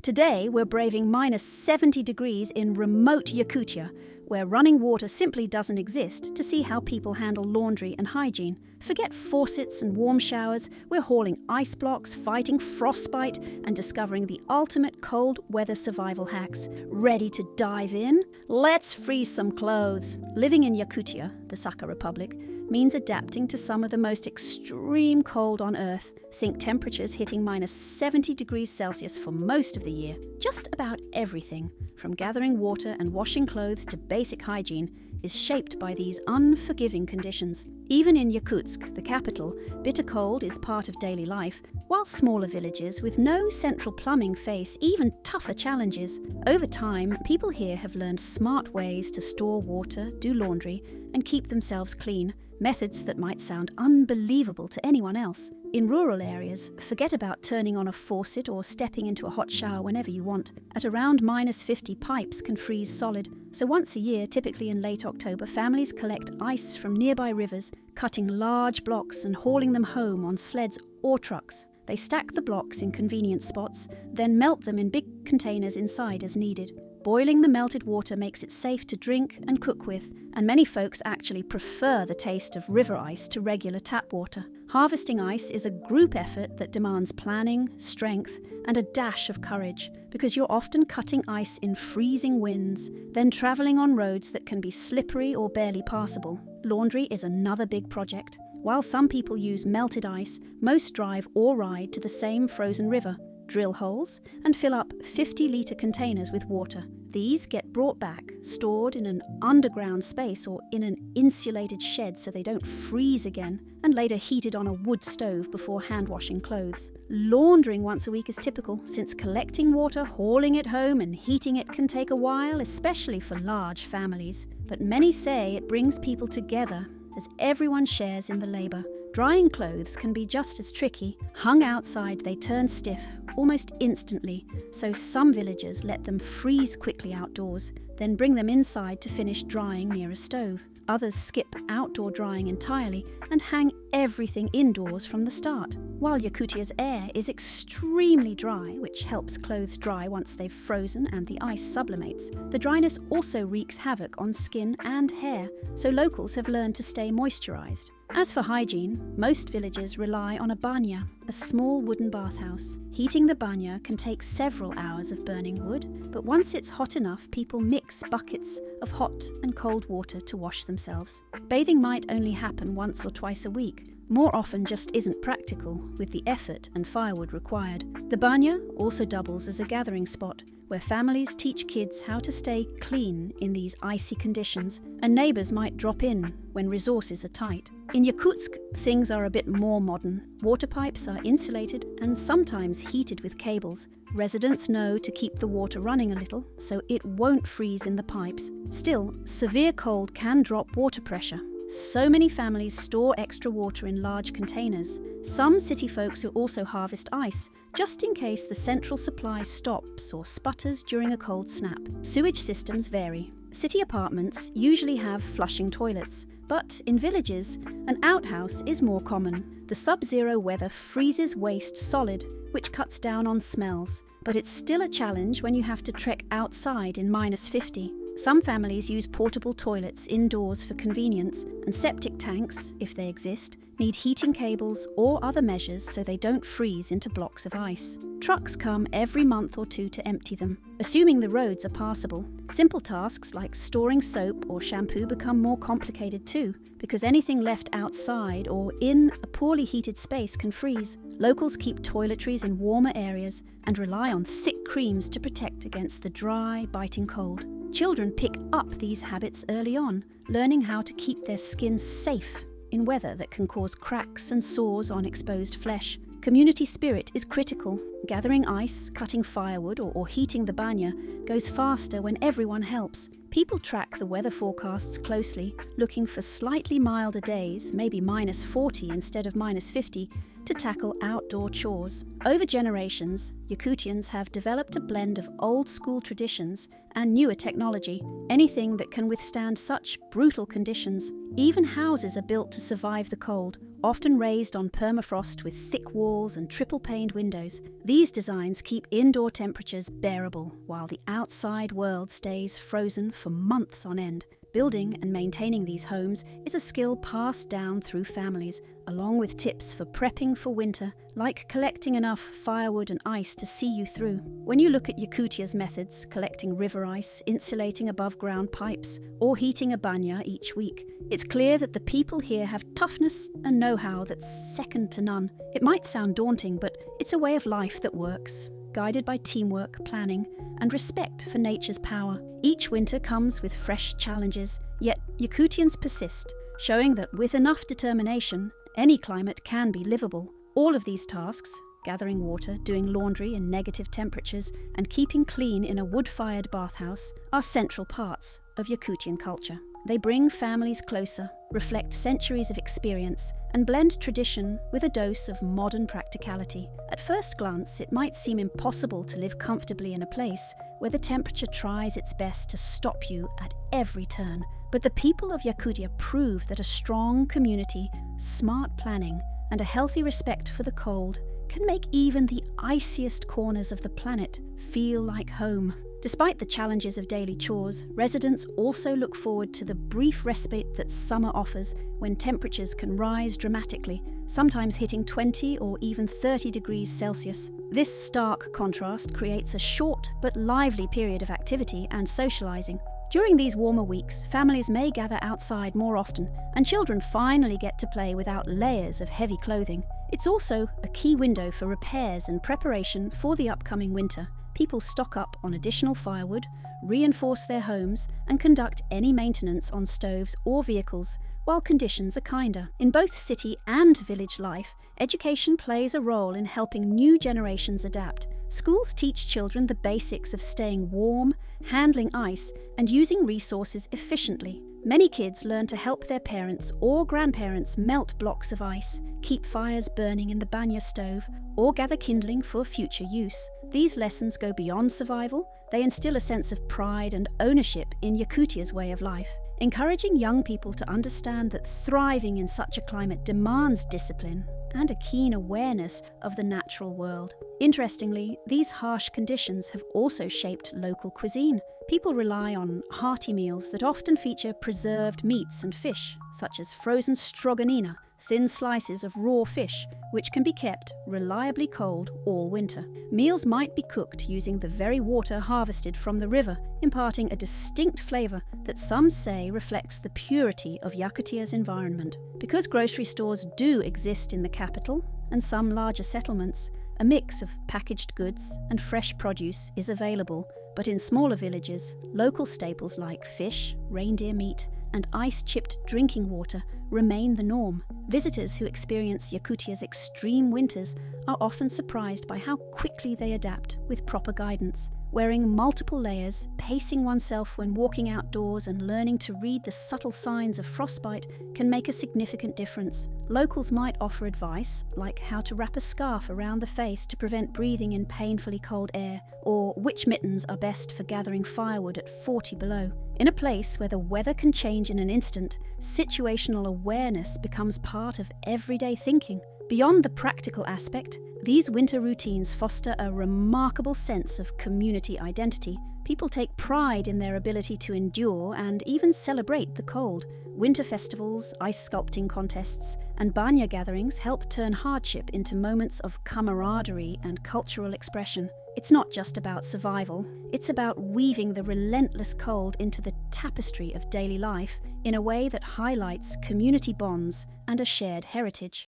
Today, we're braving minus 70 degrees in remote Yakutia, where running water simply doesn't exist, to see how people handle laundry and hygiene. Forget faucets and warm showers, we're hauling ice blocks, fighting frostbite, and discovering the ultimate cold weather survival hacks. Ready to dive in? Let's freeze some clothes. Living in Yakutia, the Sakha Republic, means adapting to some of the most extreme cold on Earth. Think temperatures hitting minus 70 degrees Celsius for most of the year. Just about everything, from gathering water and washing clothes to basic hygiene, is shaped by these unforgiving conditions. Even in Yakutsk, the capital, bitter cold is part of daily life, while smaller villages with no central plumbing face even tougher challenges. Over time, people here have learned smart ways to store water, do laundry, and keep themselves clean, methods that might sound unbelievable to anyone else. In rural areas, forget about turning on a faucet or stepping into a hot shower whenever you want. At around minus 50, pipes can freeze solid. So once a year, typically in late October, families collect ice from nearby rivers, cutting large blocks and hauling them home on sleds or trucks. They stack the blocks in convenient spots, then melt them in big containers inside as needed. Boiling the melted water makes it safe to drink and cook with, and many folks actually prefer the taste of river ice to regular tap water. Harvesting ice is a group effort that demands planning, strength, and a dash of courage, because you're often cutting ice in freezing winds, then travelling on roads that can be slippery or barely passable. Laundry is another big project. While some people use melted ice, most drive or ride to the same frozen river, drill holes, and fill up 50-litre containers with water. These get brought back, stored in an underground space or in an insulated shed so they don't freeze again, and later heated on a wood stove before hand-washing clothes. Laundering once a week is typical, since collecting water, hauling it home, and heating it can take a while, especially for large families. But many say it brings people together, as everyone shares in the labour. Drying clothes can be just as tricky. Hung outside, they turn stiff almost instantly, so some villagers let them freeze quickly outdoors, then bring them inside to finish drying near a stove. Others skip outdoor drying entirely and hang everything indoors from the start. While Yakutia's air is extremely dry, which helps clothes dry once they've frozen and the ice sublimates, the dryness also wreaks havoc on skin and hair, so locals have learned to stay moisturised. As for hygiene, most villages rely on a banya, a small wooden bathhouse. Heating the banya can take several hours of burning wood, but once it's hot enough, people mix buckets of hot and cold water to wash themselves. Bathing might only happen once or twice a week. More often just isn't practical, with the effort and firewood required. The banya also doubles as a gathering spot, where families teach kids how to stay clean in these icy conditions, and neighbours might drop in when resources are tight. In Yakutsk, things are a bit more modern. Water pipes are insulated and sometimes heated with cables. Residents know to keep the water running a little, so it won't freeze in the pipes. Still, severe cold can drop water pressure. So many families store extra water in large containers. Some city folks will also harvest ice, just in case the central supply stops or sputters during a cold snap. Sewage systems vary. City apartments usually have flushing toilets, but in villages, an outhouse is more common. The sub-zero weather freezes waste solid, which cuts down on smells, but it's still a challenge when you have to trek outside in minus 50. Some families use portable toilets indoors for convenience, and septic tanks, if they exist, need heating cables or other measures so they don't freeze into blocks of ice. Trucks come every month or two to empty them, assuming the roads are passable. Simple tasks like storing soap or shampoo become more complicated too, because anything left outside or in a poorly heated space can freeze. Locals keep toiletries in warmer areas and rely on thick creams to protect against the dry, biting cold. Children pick up these habits early on, learning how to keep their skin safe in weather that can cause cracks and sores on exposed flesh. Community spirit is critical. Gathering ice, cutting firewood, or heating the banya goes faster when everyone helps. People track the weather forecasts closely, looking for slightly milder days, maybe minus 40 instead of minus 50, to tackle outdoor chores. Over generations, Yakutians have developed a blend of old-school traditions and newer technology, anything that can withstand such brutal conditions. Even houses are built to survive the cold, often raised on permafrost with thick walls and triple-paned windows. These designs keep indoor temperatures bearable, while the outside world stays frozen for months on end. Building and maintaining these homes is a skill passed down through families, along with tips for prepping for winter, like collecting enough firewood and ice to see you through. When you look at Yakutia's methods, collecting river ice, insulating above-ground pipes, or heating a banya each week, it's clear that the people here have toughness and know-how that's second to none. It might sound daunting, but it's a way of life that works, guided by teamwork, planning, and respect for nature's power. Each winter comes with fresh challenges, yet Yakutians persist, showing that with enough determination, any climate can be livable. All of these tasks, gathering water, doing laundry in negative temperatures, and keeping clean in a wood-fired bathhouse, are central parts of Yakutian culture. They bring families closer, reflect centuries of experience, and blend tradition with a dose of modern practicality. At first glance, it might seem impossible to live comfortably in a place where the temperature tries its best to stop you at every turn. But the people of Yakutia prove that a strong community, smart planning, and a healthy respect for the cold can make even the iciest corners of the planet feel like home. Despite the challenges of daily chores, residents also look forward to the brief respite that summer offers when temperatures can rise dramatically, sometimes hitting 20 or even 30 degrees Celsius. This stark contrast creates a short but lively period of activity and socializing. During these warmer weeks, families may gather outside more often, and children finally get to play without layers of heavy clothing. It's also a key window for repairs and preparation for the upcoming winter. People stock up on additional firewood, reinforce their homes, and conduct any maintenance on stoves or vehicles while conditions are kinder. In both city and village life, education plays a role in helping new generations adapt. Schools teach children the basics of staying warm, handling ice, and using resources efficiently. Many kids learn to help their parents or grandparents melt blocks of ice, keep fires burning in the banya stove, or gather kindling for future use. These lessons go beyond survival. They instill a sense of pride and ownership in Yakutia's way of life, encouraging young people to understand that thriving in such a climate demands discipline and a keen awareness of the natural world. Interestingly, these harsh conditions have also shaped local cuisine. People rely on hearty meals that often feature preserved meats and fish, such as frozen stroganina, thin slices of raw fish, which can be kept reliably cold all winter. Meals might be cooked using the very water harvested from the river, imparting a distinct flavour that some say reflects the purity of Yakutia's environment. Because grocery stores do exist in the capital and some larger settlements, a mix of packaged goods and fresh produce is available, but in smaller villages, local staples like fish, reindeer meat, and ice-chipped drinking water remain the norm. Visitors who experience Yakutia's extreme winters are often surprised by how quickly they adapt with proper guidance. Wearing multiple layers, pacing oneself when walking outdoors, and learning to read the subtle signs of frostbite can make a significant difference. Locals might offer advice, like how to wrap a scarf around the face to prevent breathing in painfully cold air, or which mittens are best for gathering firewood at 40 below. In a place where the weather can change in an instant, situational awareness becomes part of everyday thinking. Beyond the practical aspect, these winter routines foster a remarkable sense of community identity. People take pride in their ability to endure and even celebrate the cold. Winter festivals, ice sculpting contests, and banya gatherings help turn hardship into moments of camaraderie and cultural expression. It's not just about survival, it's about weaving the relentless cold into the tapestry of daily life in a way that highlights community bonds and a shared heritage.